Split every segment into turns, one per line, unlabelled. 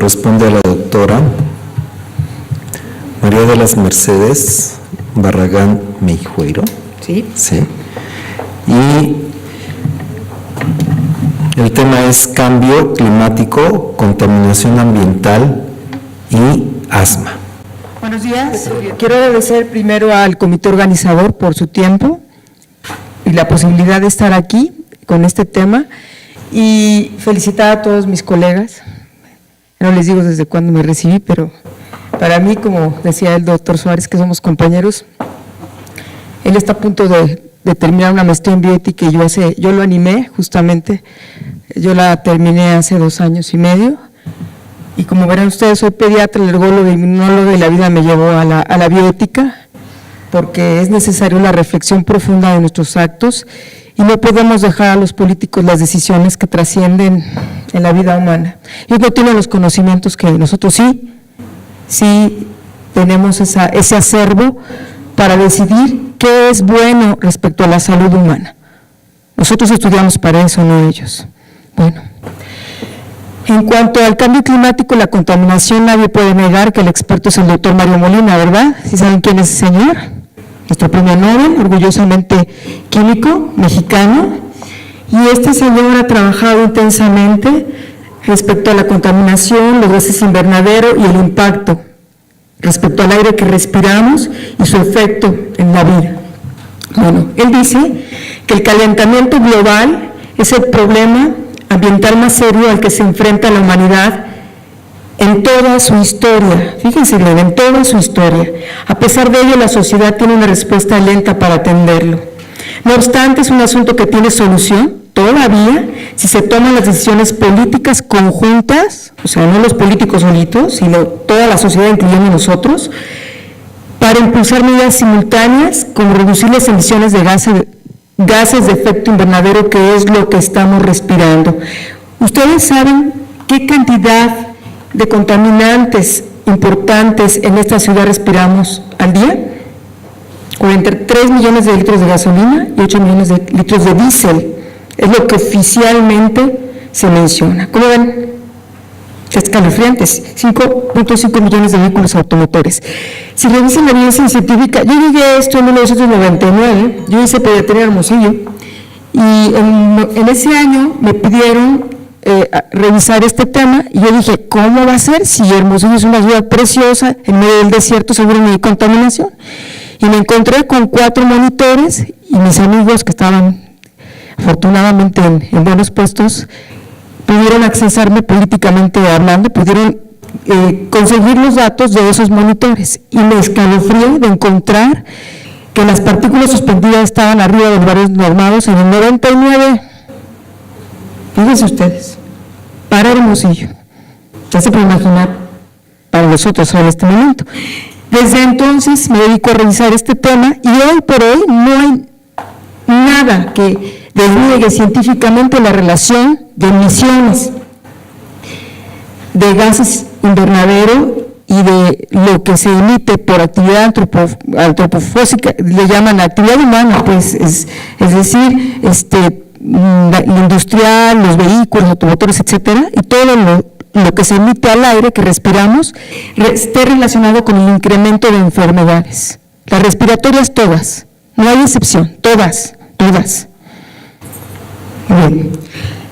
corresponde a la doctora María de las Mercedes Barragán Meijueiro.
Sí.
Sí. Y el tema es cambio climático, contaminación ambiental y asma.
Buenos días. Quiero agradecer primero al comité organizador por su tiempo y la posibilidad de estar aquí con este tema y felicitar a todos mis colegas. No les digo desde cuándo me recibí, pero para mí, como decía el doctor Suárez, que somos compañeros, él está a punto de terminar una maestría en bioética y yo lo animé justamente, yo la terminé hace 2 años y medio. Y como verán ustedes, soy pediatra, alergóloga y inmunóloga y la vida me llevó a la bioética porque es necesaria la reflexión profunda de nuestros actos y no podemos dejar a los políticos las decisiones que trascienden en la vida humana. Ellos no tienen los conocimientos que nosotros sí tenemos ese acervo para decidir qué es bueno respecto a la salud humana. Nosotros estudiamos para eso, no ellos. Bueno. En cuanto al cambio climático y la contaminación, nadie puede negar que el experto es el doctor Mario Molina, ¿verdad? ¿Sí saben quién es ese señor? Nuestro premio Nobel, orgullosamente químico, mexicano. Y este señor ha trabajado intensamente respecto a la contaminación, los gases invernadero y el impacto respecto al aire que respiramos y su efecto en la vida. Bueno, él dice que el calentamiento global es el problema ambiental más serio al que se enfrenta la humanidad en toda su historia. Fíjense bien, en toda su historia. A pesar de ello, la sociedad tiene una respuesta lenta para atenderlo. No obstante, es un asunto que tiene solución todavía si se toman las decisiones políticas conjuntas, o sea, no los políticos solitos, sino toda la sociedad, incluyendo nosotros, para impulsar medidas simultáneas como reducir las emisiones de gases de efecto invernadero, que es lo que estamos respirando. ¿Ustedes saben qué cantidad de contaminantes importantes en esta ciudad respiramos al día? 43 millones de litros de gasolina y 8 millones de litros de diésel. Es lo que oficialmente se menciona. ¿Cómo ven? Escalofriantes, 5.5 millones de vehículos automotores. Si revisan la evidencia científica, yo llegué a esto en 1999, yo hice pediatría en Hermosillo, y en ese año me pidieron revisar este tema, y yo dije, ¿cómo va a ser si Hermosillo es una ciudad preciosa, en medio del desierto, seguro no hay contaminación? Y me encontré con 4 monitores, y mis amigos que estaban afortunadamente en buenos puestos, pudieron accesarme políticamente hablando, pudieron conseguir los datos de esos monitores y me escalofrié de encontrar que las partículas suspendidas estaban arriba de los valores normados en el 99. Fíjense ustedes, para Hermosillo, ya se puede imaginar para nosotros en este momento. Desde entonces me dedico a revisar este tema y hoy por hoy no hay nada que desniegue científicamente la relación de emisiones de gases invernadero y de lo que se emite por actividad antropofósica, le llaman actividad humana, pues es decir, la industrial, los vehículos, automotores, etcétera, y todo lo que se emite al aire que respiramos esté relacionado con el incremento de enfermedades. Las respiratorias todas, no hay excepción, todas. Bien.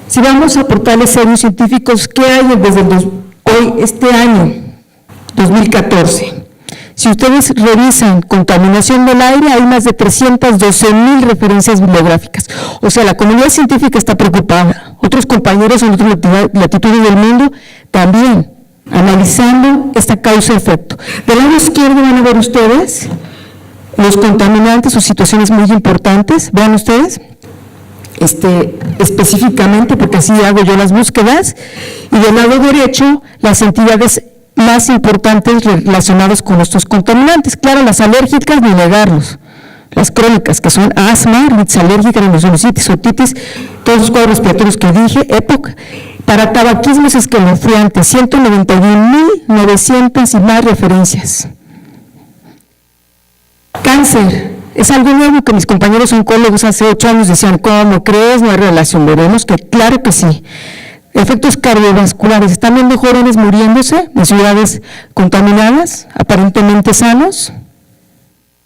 Si vamos a portales serios científicos, ¿qué hay desde este año, 2014? Si ustedes revisan contaminación del aire, hay más de 312,000 referencias bibliográficas. O sea, la comunidad científica está preocupada. Otros compañeros en otras latitudes del mundo también, analizando esta causa-efecto. Del lado izquierdo van a ver ustedes los contaminantes o situaciones muy importantes. Vean ustedes. Específicamente, porque así hago yo las búsquedas, y del lado derecho las entidades más importantes relacionadas con estos contaminantes. Claro, las alérgicas, ni negarlos, las crónicas, que son asma, rinitis alérgica, rinosinusitis, otitis, todos los cuadros respiratorios que dije, EPOC. Para tabaquismo es escalofriante, 191,900 y más referencias. Cáncer. Es algo nuevo que mis compañeros oncólogos hace 8 años decían, ¿cómo crees? No hay relación. Veremos que claro que sí. Efectos cardiovasculares. Están viendo jóvenes muriéndose en ciudades contaminadas, aparentemente sanos.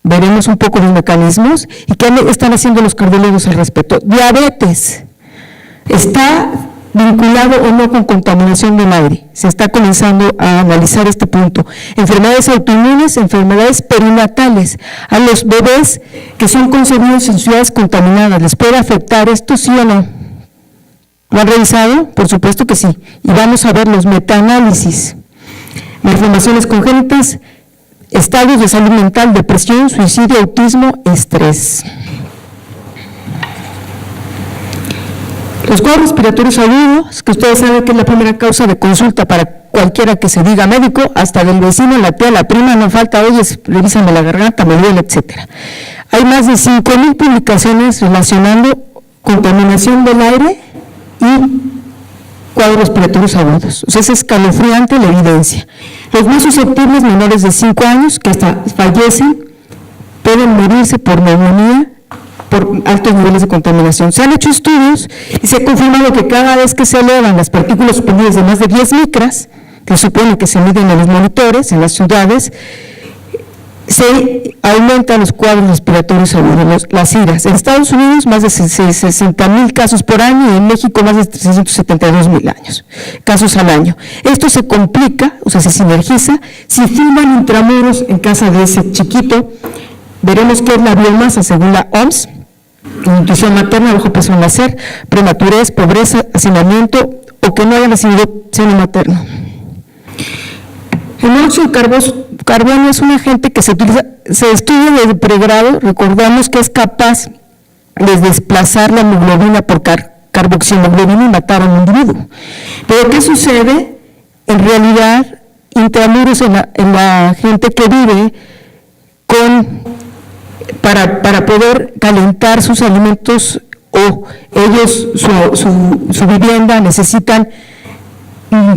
Veremos un poco los mecanismos y qué están haciendo los cardiólogos al respecto. Diabetes. ¿Está vinculado o no con contaminación del aire? Se está comenzando a analizar este punto. Enfermedades autoinmunes, enfermedades perinatales. A los bebés que son concebidos en ciudades contaminadas, ¿les puede afectar esto, sí o no? ¿Lo han revisado? Por supuesto que sí. Y vamos a ver los metaanálisis. Malformaciones congénitas, estados de salud mental, depresión, suicidio, autismo, estrés. Los cuadros respiratorios agudos, que ustedes saben que es la primera causa de consulta para cualquiera que se diga médico, hasta del vecino, la tía, la prima, no falta, oye, revísame la garganta, me duele, etcétera. Hay más de 5,000 publicaciones relacionando contaminación del aire y cuadros respiratorios agudos. O sea, es escalofriante la evidencia. Los más susceptibles, menores de 5 años, que hasta fallecen, pueden morirse por neumonía, por altos niveles de contaminación. Se han hecho estudios y se ha confirmado que cada vez que se elevan las partículas suspendidas de más de 10 micras, que supone que se miden en los monitores, en las ciudades, se aumentan los cuadros respiratorios agudos, las IRAS. En Estados Unidos, más de 60,000 casos por año, y en México, más de 672,000 casos al año. Esto se complica, o sea, se sinergiza, si filman intramuros en casa de ese chiquito. Veremos qué es la biomasa según la OMS: nutrición materna, bajo peso al nacer, prematurez, pobreza, hacinamiento o que no haya nacido seno materno. El monóxido de carbono es un agente que se estudia desde pregrado. Recordamos que es capaz de desplazar la hemoglobina por carboxihemoglobina y matar a un individuo. Pero ¿qué sucede? En realidad, intramuros en la gente que vive para poder calentar sus alimentos, o ellos, su vivienda, necesitan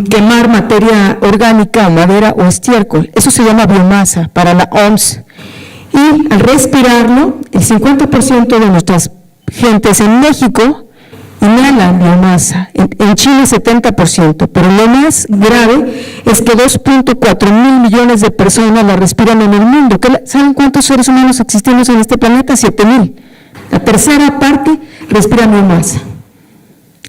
quemar materia orgánica, madera o estiércol. Eso se llama biomasa para la OMS. Y al respirarlo, el 50% de nuestras gentes en México inhalan biomasa, en Chile 70%, pero lo más grave es que 2.4 mil millones de personas la respiran en el mundo. ¿Saben cuántos seres humanos existimos en este planeta? 7,000. La tercera parte respiran biomasa.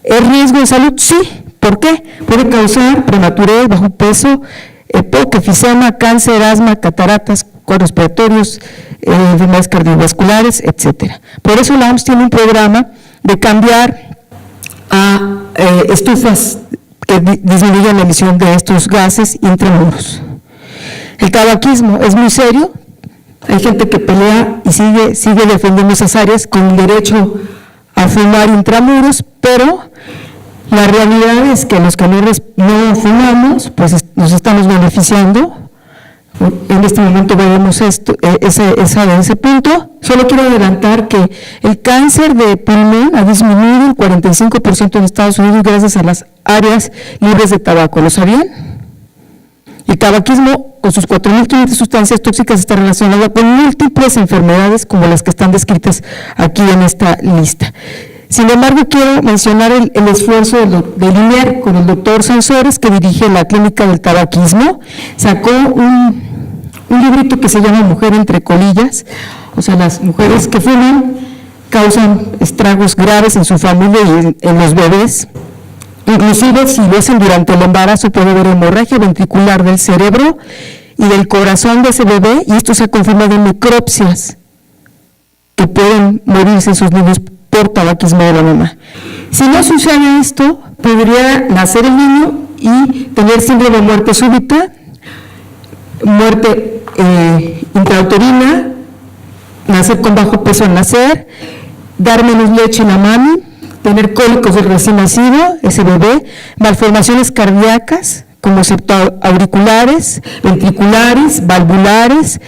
¿Es riesgo de salud? Sí. ¿Por qué? Puede causar prematurez, bajo peso, EPOC, efisema, cáncer, asma, cataratas, cuadros respiratorios, enfermedades cardiovasculares, etcétera. Por eso la OMS tiene un programa de cambiar a estufas que disminuyan la emisión de estos gases intramuros. El tabaquismo es muy serio. Hay gente que pelea y sigue defendiendo esas áreas con el derecho a fumar intramuros, pero la realidad es que los que no fumamos, pues nos estamos beneficiando. En este momento veremos ese punto. Solo quiero adelantar que el cáncer de pulmón ha disminuido el 45% en Estados Unidos gracias a las áreas libres de tabaco. ¿Lo sabían? El tabaquismo, con sus 4.500 sustancias tóxicas, está relacionado con múltiples enfermedades como las que están descritas aquí en esta lista. Sin embargo, quiero mencionar el esfuerzo de INER con el doctor Sansores, que dirige la clínica del tabaquismo. Sacó un librito que se llama Mujer entre colillas, o sea, las mujeres que fuman causan estragos graves en su familia y en los bebés. Inclusive, si lo hacen durante el embarazo, puede haber hemorragia ventricular del cerebro y del corazón de ese bebé, y esto se ha confirmado en necropsias, que pueden morirse esos niños por tabaquismo de la mamá. Si no sucede esto, podría nacer el niño y tener síndrome de muerte súbita, muerte intrauterina, nacer con bajo peso al nacer, dar menos leche en la mami, tener cólicos del recién nacido, ese bebé, malformaciones cardíacas como septoauriculares, ventriculares, valvulares,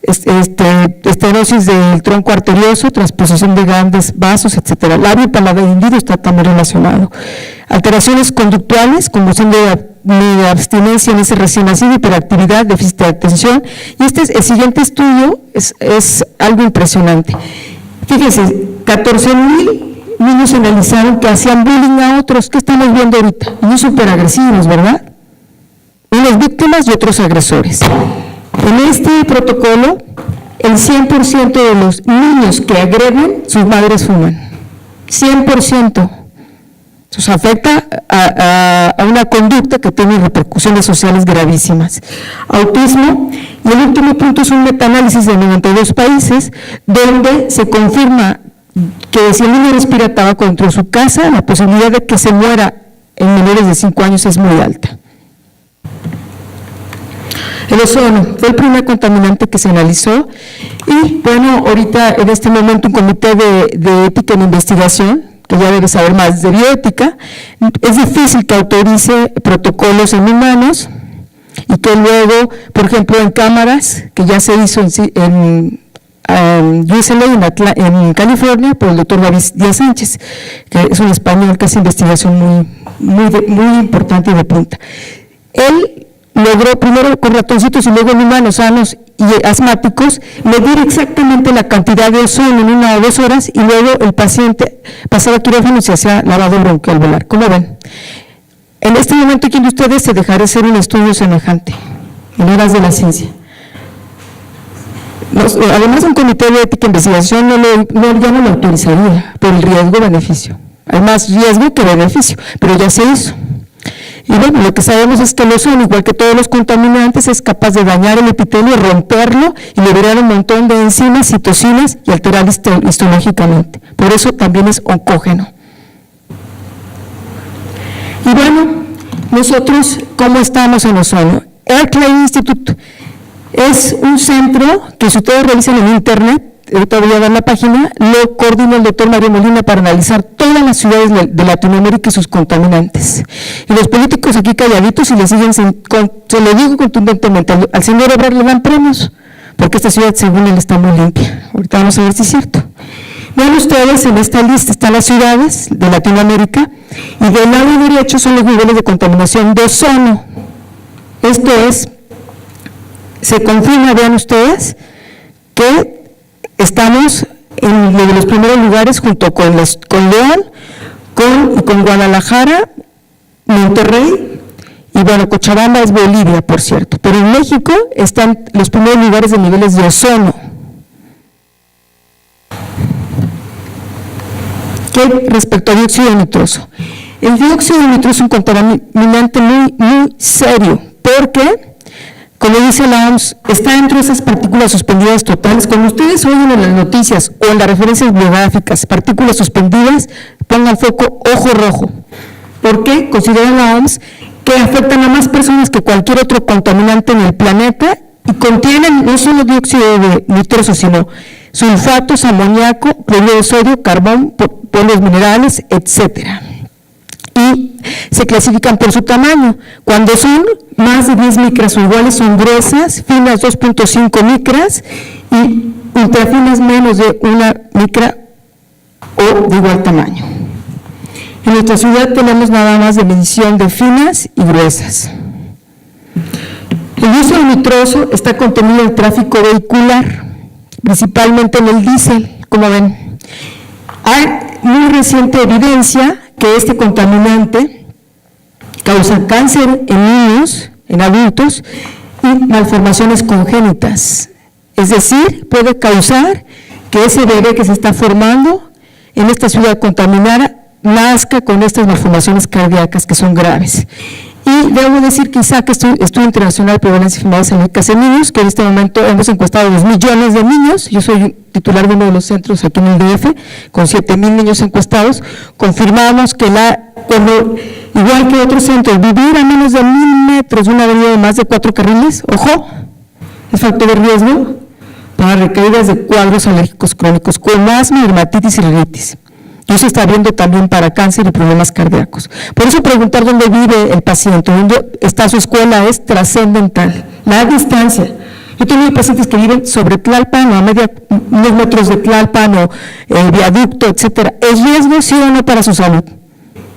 estenosis del tronco arterioso, transposición de grandes vasos, etcétera. Labio y paladar hendido está también relacionado. Alteraciones conductuales, conmoción de abstinencia en ese recién nacido, hiperactividad, déficit de atención. Y el siguiente estudio es algo impresionante. Fíjense, 14,000 niños analizaron que hacían bullying a otros. ¿Qué estamos viendo ahorita? Niños súper agresivos, ¿verdad? Unas víctimas y otros agresores. En este protocolo, el 100% de los niños que agreden, sus madres fuman. 100%. Eso afecta a una conducta que tiene repercusiones sociales gravísimas. Autismo, y el último punto es un metaanálisis de 92 países, donde se confirma que si el niño respira tabaco dentro de su casa, la posibilidad de que se muera en menores de 5 años es muy alta. El ozono fue el primer contaminante que se analizó y, bueno, ahorita en este momento un comité de ética en investigación, que ya debe saber más de bioética, es difícil que autorice protocolos en humanos y que luego, por ejemplo, en cámaras, que ya se hizo en UCLA, en California, por el doctor David Díaz Sánchez, que es un español que hace investigación muy importante y de punta. Él logró primero con ratoncitos y luego en humanos sanos y asmáticos medir exactamente la cantidad de ozono en 1 o 2 horas y luego el paciente pasaba quirófano y se hacía lavado broncoalveolar. ¿Cómo ven? En este momento, ¿quién de ustedes se dejará hacer un estudio semejante en horas de la ciencia? Además, un comité de ética e investigación ya no lo autorizaría por el riesgo-beneficio. Hay más riesgo que beneficio, pero ya se hizo. Y bueno, lo que sabemos es que el ozono, igual que todos los contaminantes, es capaz de dañar el epitelio, romperlo y liberar un montón de enzimas, citocinas y alterar histológicamente. Por eso también es oncógeno. Y bueno, nosotros, ¿cómo estamos en ozono? Airclay Institute es un centro que, si ustedes revisan en internet, ahorita voy a dar la página, lo coordina el doctor Mario Molina para analizar todas las ciudades de Latinoamérica y sus contaminantes. Y los políticos aquí calladitos, y le siguen, se lo digo contundentemente, al señor Ebrard le dan premios, porque esta ciudad, según él, está muy limpia. Ahorita vamos a ver si es cierto. Vean ustedes, en esta lista están las ciudades de Latinoamérica, y del lado derecho son los niveles de contaminación de ozono. Esto es, se confirma, vean ustedes, que estamos en uno de los primeros lugares junto con León, con Guadalajara, Monterrey, y bueno, Cochabamba es Bolivia, por cierto, pero en México están los primeros lugares de niveles de ozono. ¿Qué respecto a dióxido de nitroso? El dióxido de nitroso es un contaminante muy serio, porque, como dice la OMS, está dentro de esas partículas suspendidas totales. Cuando ustedes oyen en las noticias o en las referencias biográficas partículas suspendidas, pongan foco ojo rojo. ¿Por qué? Considera la OMS que afectan a más personas que cualquier otro contaminante en el planeta y contienen no solo dióxido de nitroso, sino sulfatos, amoníaco, cloruro de sodio, carbón, polvos minerales, etcétera. Y se clasifican por su tamaño. Cuando son más de 10 micras o iguales son gruesas, finas 2.5 micras y ultrafinas menos de 1 micra o de igual tamaño. En nuestra ciudad tenemos nada más de medición de finas y gruesas. El dióxido de nitroso está contenido en el tráfico vehicular, principalmente en el diésel, como ven. Hay muy reciente evidencia que este contaminante causa cáncer en niños, en adultos y malformaciones congénitas. Es decir, puede causar que ese bebé que se está formando en esta ciudad contaminada nazca con estas malformaciones cardíacas que son graves. Y debo decir que ISAC, Estudio Internacional de Prevalencia de Enfermedades Celíacas en Niños, que en este momento hemos encuestado 2 millones de niños, yo soy titular de uno de los centros aquí en el DF, con 7,000 niños encuestados, confirmamos que igual que otros centros, vivir a menos de 1,000 metros de una avenida de más de 4 carriles, ojo, es factor de riesgo para recaídas de cuadros alérgicos crónicos, con asma, dermatitis y rinitis. Y eso está viendo también para cáncer y problemas cardíacos. Por eso preguntar dónde vive el paciente, dónde está su escuela, es trascendental. La distancia. Yo tengo pacientes que viven sobre Tlalpan o a unos metros de Tlalpan o viaducto, etcétera. ¿Es riesgo, sí o no, para su salud?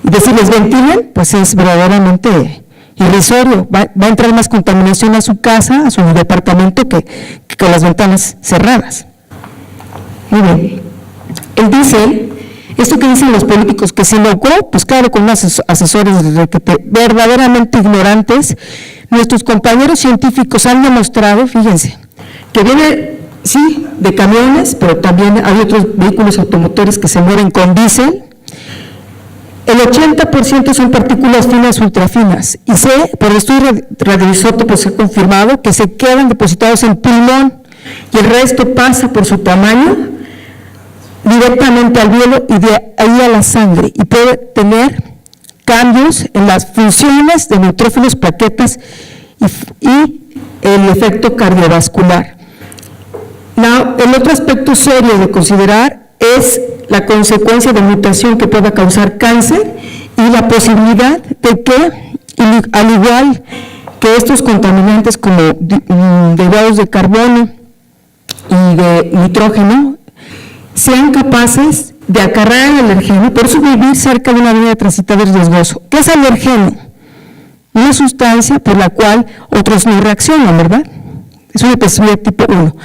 Y decirles ventilen, pues es verdaderamente irrisorio. Va a entrar más contaminación a su casa, a su departamento, que con las ventanas cerradas. Muy bien. El diésel Esto que dicen los políticos que se inocó, pues claro, con unos asesores verdaderamente ignorantes. Nuestros compañeros científicos han demostrado, fíjense, que viene, sí, de camiones, pero también hay otros vehículos automotores que se mueren con diésel. El 80% son partículas finas ultrafinas y por estudios radioisótopos se ha confirmado que se quedan depositados en pulmón y el resto pasa por su tamaño directamente al hielo y de ahí a la sangre y puede tener cambios en las funciones de neutrófilos, plaquetas y el efecto cardiovascular. El otro aspecto serio de considerar es la consecuencia de mutación que pueda causar cáncer y la posibilidad de que, al igual que estos contaminantes como derivados de carbono y de nitrógeno, sean capaces de acarrear el alergeno, por eso vivir cerca de una vía transitada es riesgoso. ¿Qué es alergeno? Una sustancia por la cual otros no reaccionan, ¿verdad? Es una especie tipo 1.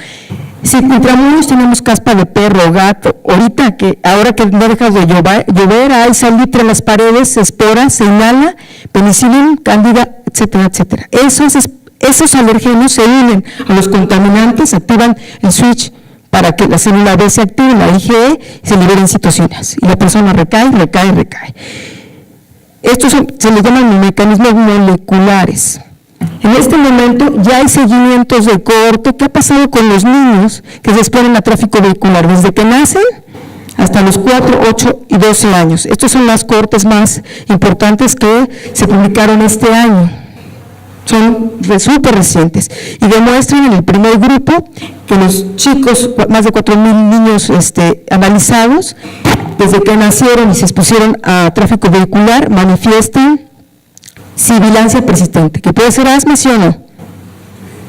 Si intramuros tenemos caspa de perro, gato, ahora que no deja de llover, hay salitre en las paredes, esporas, se inhala, penicilina, cándida, etcétera, etcétera. Esos alergenos se unen a los contaminantes, activan el switch para que la célula B se active, la IgE, y se liberen citocinas. Y la persona recae. Estos se les llaman mecanismos moleculares. En este momento ya hay seguimientos de cohorte. ¿Qué ha pasado con los niños que se exponen a tráfico vehicular? Desde que nacen hasta los 4, 8 y 12 años. Estos son las cohortes más importantes que se publicaron este año. Son súper recientes y demuestran en el primer grupo que los chicos, más de 4,000 niños analizados, desde que nacieron y se expusieron a tráfico vehicular, manifiestan sibilancia persistente, que puede ser asma, ¿sí o no?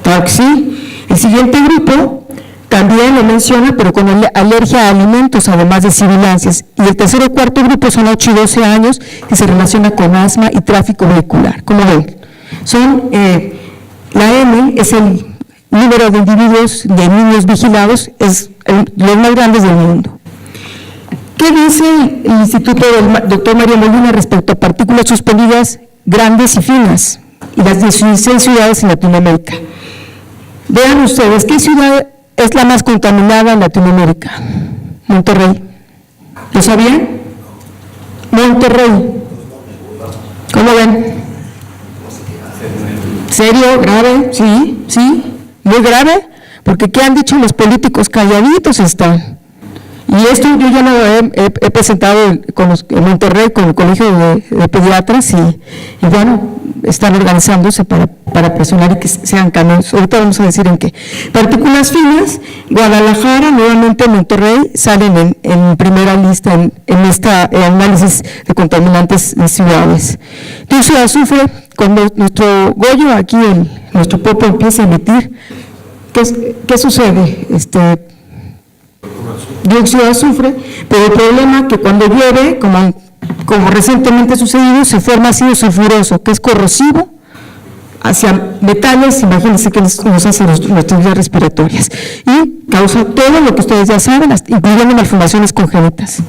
Claro que sí. El siguiente grupo también lo menciona, pero con alergia a alimentos, además de sibilancias. Y el tercer o cuarto grupo son 8 y 12 años, que se relaciona con asma y tráfico vehicular. ¿Cómo ven? La M es el número de individuos, de niños vigilados, es los más grandes del mundo. ¿Qué dice el Instituto del Dr. Mario Molina respecto a partículas suspendidas grandes y finas y las 16 ciudades en Latinoamérica? Vean ustedes, ¿qué ciudad es la más contaminada en Latinoamérica? Monterrey. ¿Lo sabían? Monterrey. ¿Cómo ven? ¿Serio? ¿Grave? Sí, muy grave, porque ¿qué han dicho los políticos? Calladitos están. Y esto yo ya lo he presentado en Monterrey con el Colegio de Pediatras y bueno, están organizándose para presionar y que sean cambios. Ahorita vamos a decir en qué. Partículas finas, Guadalajara, nuevamente Monterrey, salen en primera lista en este análisis de contaminantes de ciudades. Dióxido de azufre, cuando nuestro Goyo aquí, nuestro popo empieza a emitir, ¿qué sucede? Dióxido de azufre, pero el problema es que cuando llueve, como recientemente ha sucedido, se forma ácido sulfuroso, que es corrosivo hacia metales, imagínense que nos hace nuestras vías respiratorias, y causa todo lo que ustedes ya saben, incluyendo malformaciones congénitas.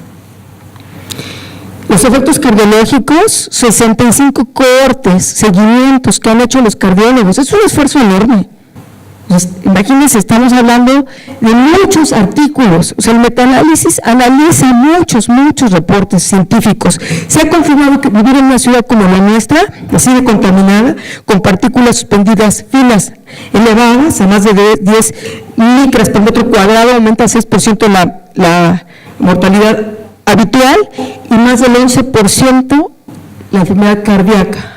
Los efectos cardiológicos, 65 cohortes, seguimientos que han hecho los cardiólogos, es un esfuerzo enorme. Pues, imagínense, estamos hablando de muchos artículos, o sea, el metaanálisis analiza muchos reportes científicos. Se ha confirmado que vivir en una ciudad como la nuestra, así de contaminada, con partículas suspendidas finas elevadas, a más de 10 micras por metro cuadrado, aumenta 6% la mortalidad habitual y más del 11% la enfermedad cardíaca.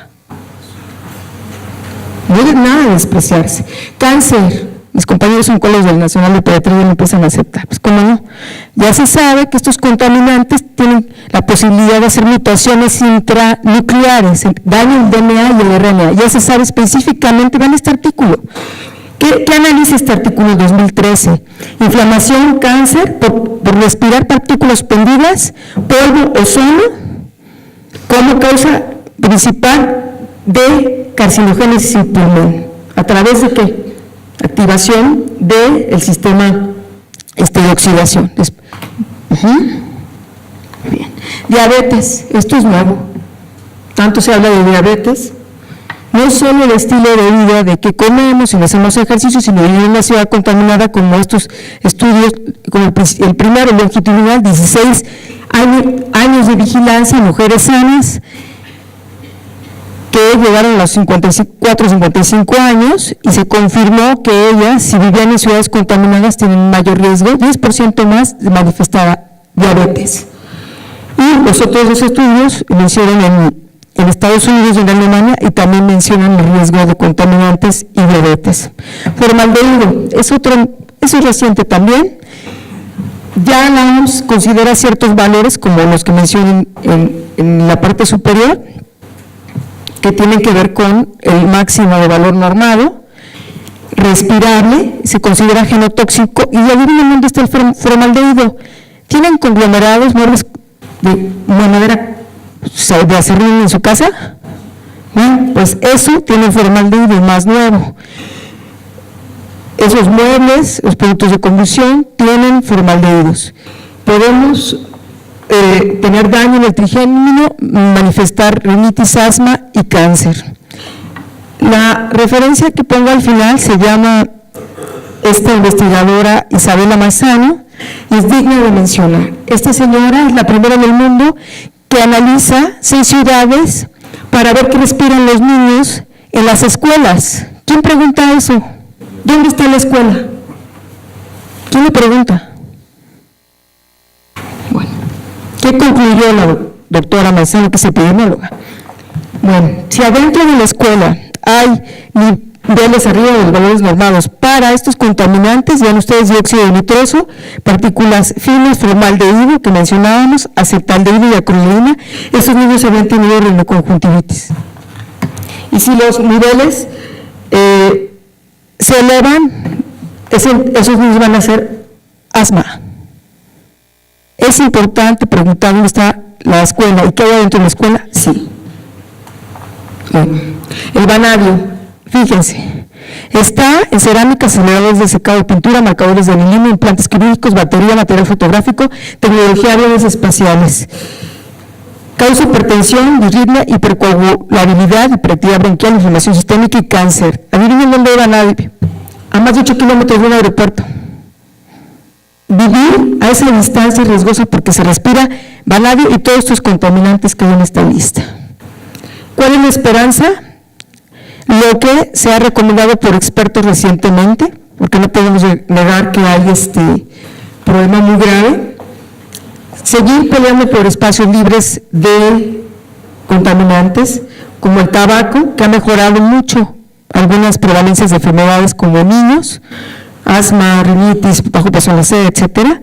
No es nada de despreciarse. Cáncer, mis compañeros oncólogos del Nacional de Pediatría lo empiezan a aceptar. Pues cómo no, ya se sabe que estos contaminantes tienen la posibilidad de hacer mutaciones intranucleares, daño el DNA y el RNA. Ya se sabe específicamente, vean este artículo. ¿Qué analiza este artículo 2013? Inflamación, cáncer, por respirar partículas suspendidas, polvo, ozono, como causa principal de carcinogénesis en pulmón. ¿A través de qué? Activación del sistema de oxidación. Diabetes, esto es nuevo. Tanto se habla de diabetes. No solo el estilo de vida de que comemos y no hacemos ejercicio, sino vivir en una ciudad contaminada como estos estudios, como el primero longitudinal, 16 años de vigilancia en mujeres sanas que llegaron a los 54, 55 años y se confirmó que ellas, si vivían en ciudades contaminadas, tienen un mayor riesgo, 10% más de manifestar diabetes. Y los otros dos estudios lo hicieron en Estados Unidos y en Alemania y también mencionan el riesgo de contaminantes y diabetes. Formaldehído, eso es reciente también. Ya la OMS considera ciertos valores, como los que mencionan en la parte superior, que tienen que ver con el máximo de valor normado, respirable, se considera genotóxico, y adivinen dónde está el formaldehído. Tienen conglomerados, muebles de madera de acerrín en su casa. Bien, pues eso tiene formaldehído más nuevo. Esos muebles, los productos de combustión, tienen formaldehídos. Podemos tener daño en el trigémino, manifestar rinitis, asma y cáncer. La referencia que pongo al final se llama esta investigadora Isabela Mazzano y es digna de mencionar. Esta señora es la primera en el mundo que analiza 6 ciudades para ver qué respiran los niños en las escuelas. ¿Quién pregunta eso? ¿Dónde está la escuela? ¿Quién le pregunta? Bueno, ¿qué concluyó la doctora Mazzano, que es epidemióloga? Bueno, si adentro de la escuela hay niveles arriba de los valores normados para estos contaminantes, vean ustedes dióxido de nitroso, partículas finas, formaldehído que mencionábamos, acetaldehído y acrolina, esos niños habían tenido rinoconjuntivitis. Y si los niveles se elevan, esos niños van a hacer asma. Es importante preguntar dónde está la escuela y qué hay dentro de la escuela. Sí. Bueno, el vanadio, fíjense, está en cerámicas, aceleradores de secado de pintura, marcadores de aluminio, implantes quirúrgicos, batería, material fotográfico, tecnología de redes espaciales. Causa hipertensión, disritmia, hipercoagulabilidad, hiperactividad bronquial, inflamación sistémica y cáncer. Adivinen dónde hay vanadio. A más de 8 kilómetros de un aeropuerto. Vivir a esa distancia es riesgoso porque se respira vanadio y todos estos contaminantes que hay en esta lista. ¿Cuál es la esperanza? Lo que se ha recomendado por expertos recientemente, porque no podemos negar que hay este problema muy grave, seguir peleando por espacios libres de contaminantes, como el tabaco, que ha mejorado mucho algunas prevalencias de enfermedades como niños, asma, rinitis, bajo peso en la sed, etcétera.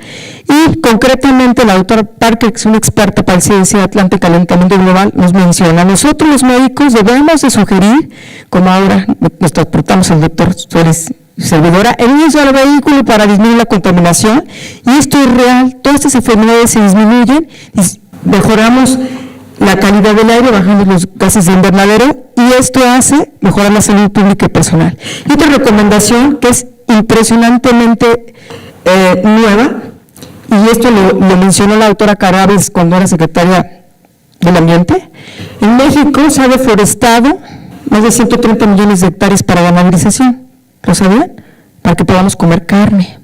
Y concretamente la doctora Parker, que es una experta para el CDC Atlántico y calentamiento global, nos menciona: nosotros los médicos debemos de sugerir, como ahora nos transportamos al doctor Suárez servidora, el uso del vehículo para disminuir la contaminación, y esto es real, todas estas enfermedades se disminuyen, mejoramos la calidad del aire, bajamos los gases de invernadero, y esto hace mejorar la salud pública y personal. Y otra recomendación que es impresionantemente nueva, y esto lo mencionó la doctora Carabes cuando era secretaria del Ambiente. En México se ha deforestado más de 130 millones de hectáreas para ganaderización. ¿Lo sabían? Para que podamos comer carne.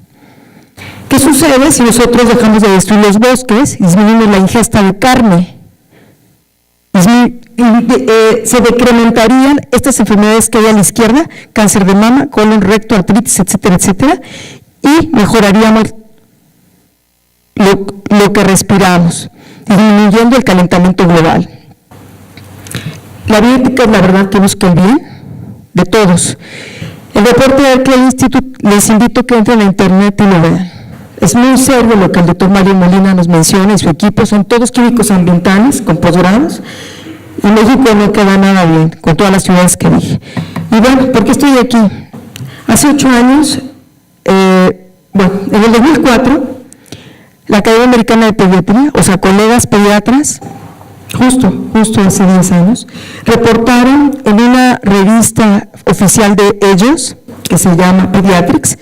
¿Qué sucede si nosotros dejamos de destruir los bosques y disminuimos la ingesta de carne? Se decrementarían estas enfermedades que hay a la izquierda: cáncer de mama, colon, recto, artritis, etcétera, etcétera, y mejoraríamos lo que respiramos, disminuyendo el calentamiento global. La bioética es la verdad que busca el bien de todos. El reporte del Berkeley Institute, les invito a que entren a internet y lo vean. Es muy serio lo que el doctor Mario Molina nos menciona y su equipo, son todos químicos ambientales con posgrados, y México no queda nada bien con todas las ciudades que dije. Y bueno, ¿por qué estoy aquí? Hace 8 años, en el 2004, la Academia Americana de Pediatría, o sea, colegas pediatras, justo hace 10 años, reportaron en una revista oficial de ellos, que se llama Pediatrics,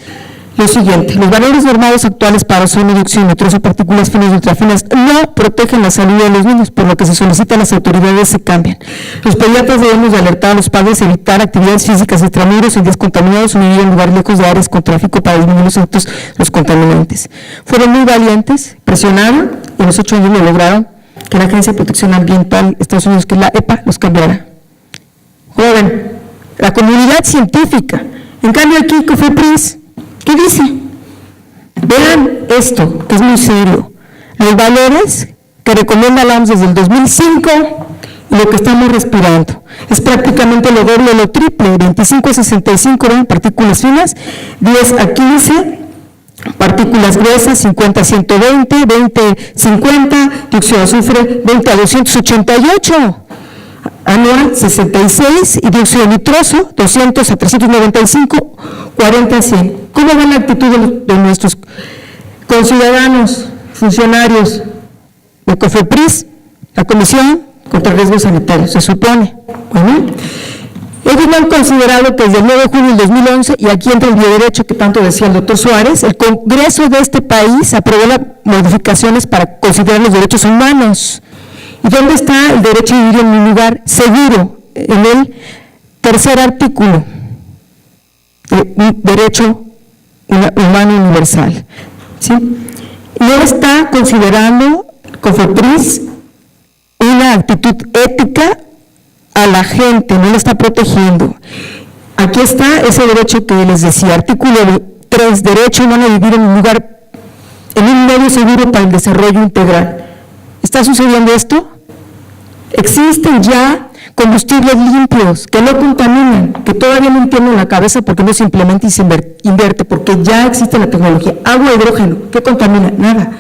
lo siguiente: los valores normados actuales para ozono, dióxido de nitroso, partículas finas y ultrafinas no protegen la salud de los niños, por lo que se solicita a las autoridades se cambien. Los pediatras debemos de alertar a los padres de evitar actividades físicas extramuros en días contaminados o vivir en lugares lejos de áreas con tráfico para disminuir los contaminantes. Fueron muy valientes, presionaron y en los 8 años lo lograron que la Agencia de Protección Ambiental de Estados Unidos, que es la EPA, los cambiara. Joven, la comunidad científica. En cambio aquí, COFEPRIS, ¿qué dice? Vean esto, que es muy serio. Los valores que recomienda la OMS desde el 2005 y lo que estamos respirando. Es prácticamente lo doble o lo triple, 25 a 65 eran partículas finas, 10 a 15 partículas gruesas, 50 a 120, 20 a 50, dióxido de azufre, 20 a 288. Anual 66 y dióxido nitroso 200 a 395, 40 a 100. ¿Cómo va la actitud de nuestros conciudadanos, funcionarios de COFEPRIS, la Comisión contra Riesgos Sanitarios? Se supone. Bueno, ellos no han considerado que desde el 9 de junio del 2011, y aquí entra el bioderecho que tanto decía el doctor Suárez, el Congreso de este país aprobó las modificaciones para considerar los derechos humanos. ¿Y dónde está el derecho a vivir en un lugar seguro? En el tercer artículo, un derecho humano universal. ¿Sí? No está considerando COFEPRIS una actitud ética a la gente, no la está protegiendo. Aquí está ese derecho que les decía, artículo 3, derecho humano a vivir en un lugar, en un medio seguro para el desarrollo integral. ¿Está sucediendo esto? Existen ya combustibles limpios que no contaminan, que todavía no entiendo en la cabeza porque no se implementa y se invierte, porque ya existe la tecnología. Agua, hidrógeno, ¿qué contamina? Nada.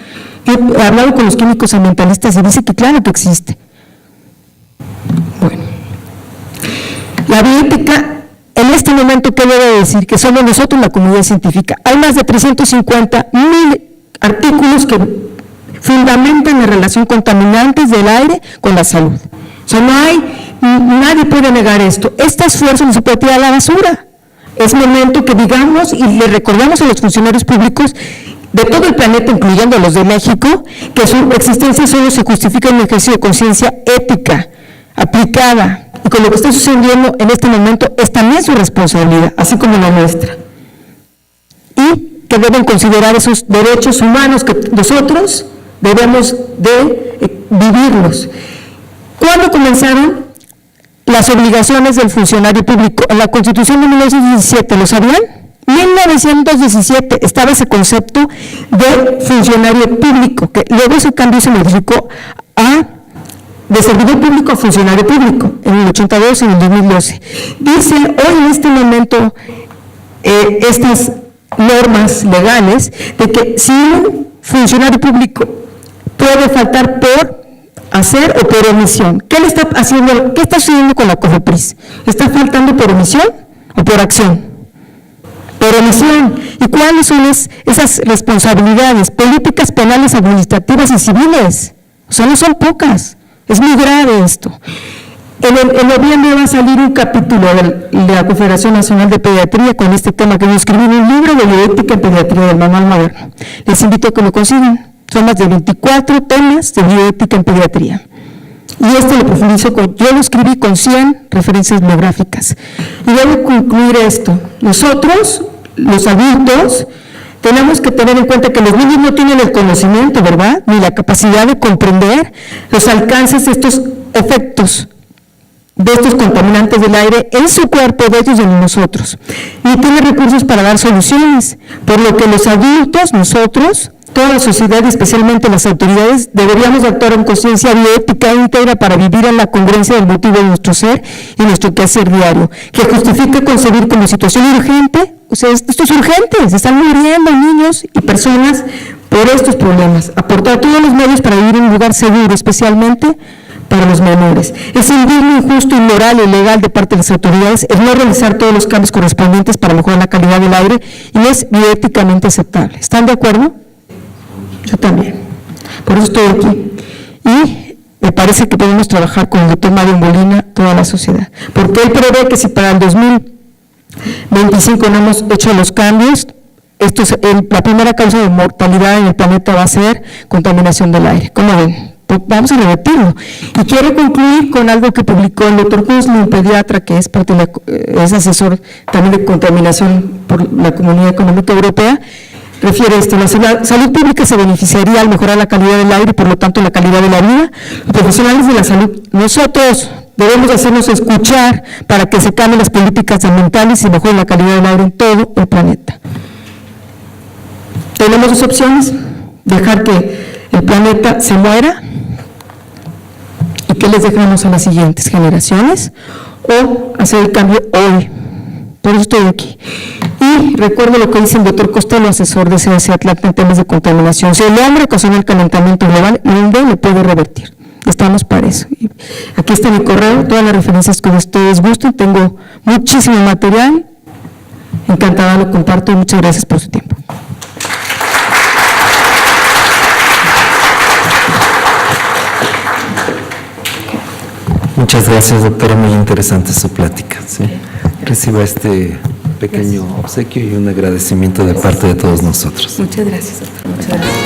Yo he hablado con los químicos ambientalistas y dicen que claro que existe. Bueno, la bioética en este momento, ¿qué debe decir? Que somos nosotros la comunidad científica. Hay más de 350,000 artículos que fundamentan la relación contaminantes del aire con la salud. O sea, nadie puede negar esto. Este esfuerzo no se puede tirar a la basura. Es momento que digamos y le recordamos a los funcionarios públicos de todo el planeta, incluyendo a los de México, que su existencia solo se justifica en un ejercicio de conciencia ética, aplicada, y con lo que está sucediendo en este momento es también su responsabilidad, así como la nuestra. Y que deben considerar esos derechos humanos que nosotros debemos de vivirlos. ¿Cuándo comenzaron las obligaciones del funcionario público? En la Constitución de 1917, ¿lo sabían? 1917 estaba ese concepto de funcionario público, que luego ese cambio se modificó de servidor público a funcionario público, en el 82 y en el 2012. Dice hoy en este momento estas normas legales de que si un funcionario público puede faltar por hacer o por omisión. ¿Qué le está haciendo? ¿Qué está sucediendo con la COFEPRIS? ¿Está faltando por omisión o por acción? Por omisión. ¿Y cuáles son esas responsabilidades? Políticas penales, administrativas y civiles. O sea, no son pocas. Es muy grave esto. En noviembre va a salir un capítulo de la Confederación Nacional de Pediatría con este tema que yo escribí en un libro de bioética en pediatría del manual moderno. Les invito a que lo consigan. Son más de 24 temas de bioética en pediatría. Y lo profundizo yo lo escribí con 100 referencias bibliográficas. Y debo concluir esto. Nosotros, los adultos, tenemos que tener en cuenta que los niños no tienen el conocimiento, ¿verdad? Ni la capacidad de comprender los alcances de estos efectos, de estos contaminantes del aire en su cuerpo, de ellos y en nosotros. Ni tiene recursos para dar soluciones, por lo que los adultos, nosotros, toda la sociedad y especialmente las autoridades deberíamos actuar en conciencia bioética íntegra para vivir en la congruencia del motivo de nuestro ser y nuestro quehacer diario, que justifique concebir como situación urgente. O sea, esto es urgente, se están muriendo niños y personas por estos problemas. Aportar todos los medios para vivir en un lugar seguro, especialmente para los menores. Es indigno, injusto, inmoral y ilegal de parte de las autoridades el no realizar todos los cambios correspondientes para mejorar la calidad del aire y no es bioéticamente aceptable. ¿Están de acuerdo? Yo también. Por eso estoy aquí. Y me parece que podemos trabajar con el doctor Mario Molina, toda la sociedad. Porque él prevé que si para el 2025 no hemos hecho los cambios, la primera causa de mortalidad en el planeta va a ser contaminación del aire. ¿Cómo ven? Pues vamos a revertirlo. Y quiero concluir con algo que publicó el doctor Kuzmin, un pediatra que es es asesor también de contaminación por la Comunidad Económica Europea. Refiere esto: la salud pública se beneficiaría al mejorar la calidad del aire y por lo tanto la calidad de la vida. Los profesionales de la salud, nosotros debemos hacernos escuchar para que se cambien las políticas ambientales y mejoren la calidad del aire en todo el planeta. Tenemos dos opciones: dejar que el planeta se muera y que les dejamos a las siguientes generaciones, o hacer el cambio hoy. Por eso estoy aquí. Y recuerdo lo que dice el doctor Costello, asesor de CDC Atlanta en temas de contaminación: si el hombre ocasiona el calentamiento global, el hombre lo puede revertir. Estamos para eso. Y aquí está mi correo, todas las referencias que ustedes gusten. Tengo muchísimo material. Encantada, lo comparto. Muchas gracias por su tiempo.
Muchas gracias, doctora. Muy interesante su plática. ¿Sí? Reciba este pequeño obsequio y un agradecimiento de parte de todos nosotros.
Muchas gracias, doctor. Muchas gracias.